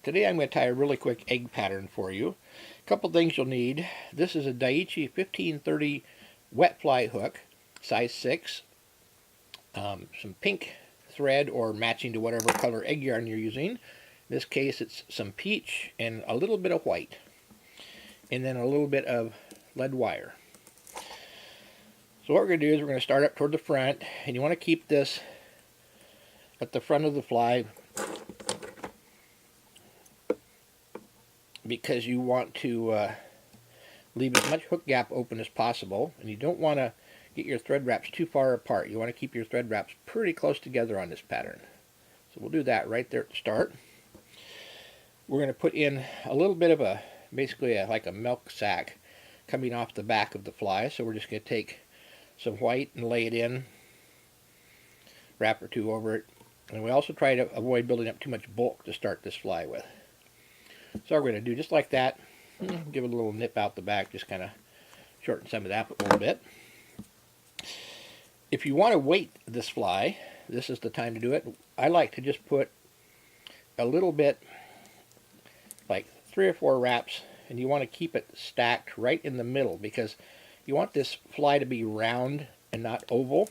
Today I'm going to tie a really quick egg pattern for you. A couple things you'll need. This is a Daiichi 1530 wet fly hook, size 6. Some pink thread or matching to whatever color egg yarn you're using. In this case it's some peach and a little bit of white. And then a little bit of lead wire. So what we're going to do is we're going to start up toward the front, and you want to keep this at the front of the fly because you want to leave as much hook gap open as possible, and you don't want to get your thread wraps too far apart. You want to keep your thread wraps pretty close together on this pattern. So we'll do that right there at the start. We're going to put in a little bit of basically like a milk sack coming off the back of the fly. So we're just going to take some white and lay it in, wrap or two over it. And we also try to avoid building up too much bulk to start this fly with. So we're going to do just like that. Give it a little nip out the back, just kind of shorten some of that a little bit. If you want to weight this fly, this is the time to do it. I like to just put a little bit, like 3 or 4 wraps, and you want to keep it stacked right in the middle because you want this fly to be round and not oval.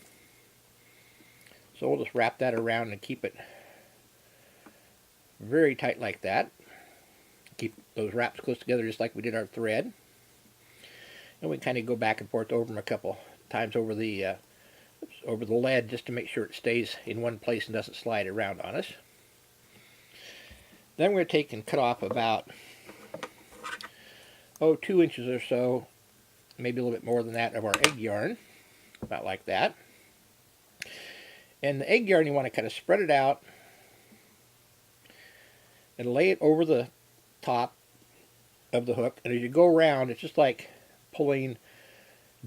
So we'll just wrap that around and keep it very tight like that. Keep those wraps close together just like we did our thread. And we kind of go back and forth over them a couple times over the lead just to make sure it stays in one place and doesn't slide around on us. Then we're going to take and cut off about 2 inches or so, maybe a little bit more than that, of our egg yarn, about like that. And the egg yarn, you want to kind of spread it out and lay it over the top of the hook. And as you go around, it's just like pulling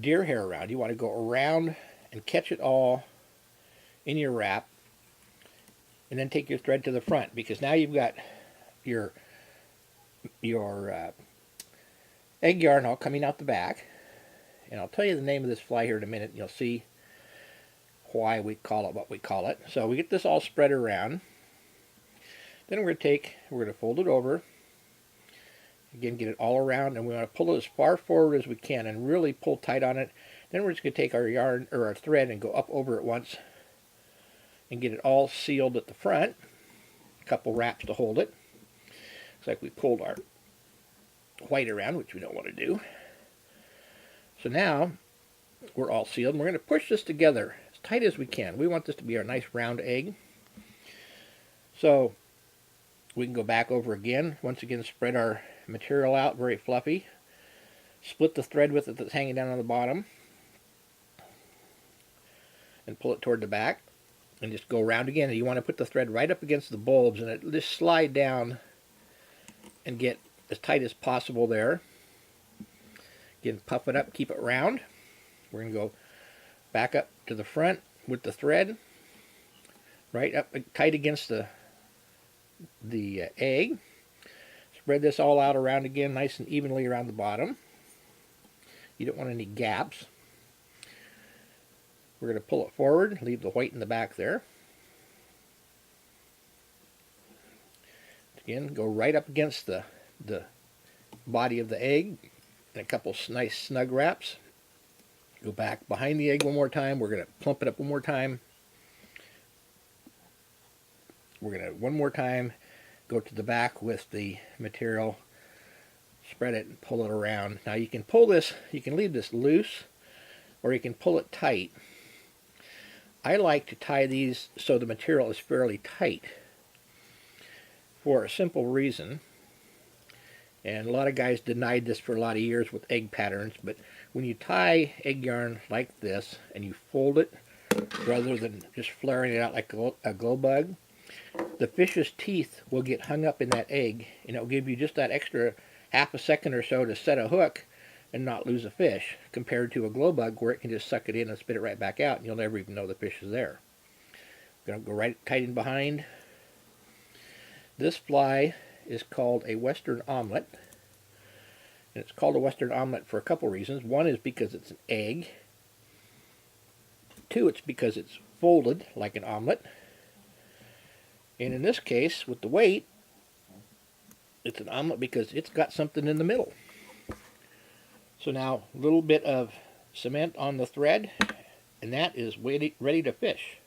deer hair around. You want to go around and catch it all in your wrap, and then take your thread to the front, because now you've got your egg yarn all coming out the back. And I'll tell you the name of this fly here in a minute, and you'll see why we call it what we call it. So we get this all spread around. Then we're going to fold it over. Again, get it all around, and we want to pull it as far forward as we can and really pull tight on it. Then we're just going to take our yarn or our thread and go up over it once and get it all sealed at the front. A couple wraps to hold it. Looks like we pulled our white around, which we don't want to do. So now we're all sealed, and we're going to push this together as tight as we can. We want this to be our nice round egg. So we can go back over again. Once again, spread our material out very fluffy. Split the thread with it that's hanging down on the bottom. And pull it toward the back. And just go around again. And you want to put the thread right up against the bulbs and it just slide down and get as tight as possible there. Again, puff it up, keep it round. We're going to go back up to the front with the thread. Right up tight against the egg. Spread this all out around again, nice and evenly around the bottom. You don't want any gaps. We're going to pull it forward, leave the white in the back there. Again, go right up against the body of the egg, and a couple nice snug wraps. Go back behind the egg one more time. We're going to plump it up one more time. We're going to, one more time, go to the back with the material, spread it and pull it around. Now you can pull this, you can leave this loose, or you can pull it tight. I like to tie these so the material is fairly tight for a simple reason. And a lot of guys denied this for a lot of years with egg patterns, but when you tie egg yarn like this and you fold it rather than just flaring it out like a glow bug, the fish's teeth will get hung up in that egg, and it'll give you just that extra half a second or so to set a hook and not lose a fish, compared to a glow bug where it can just suck it in and spit it right back out and you'll never even know the fish is there. I'm going to go right tight in behind. This fly is called a Western Omelette, and it's called a Western Omelette for a couple reasons. One is because it's an egg. 2, it's because it's folded like an omelet. And in this case, with the weight, It's an omelet because it's got something in the middle. So now a little bit of cement on the thread, and that is ready to fish.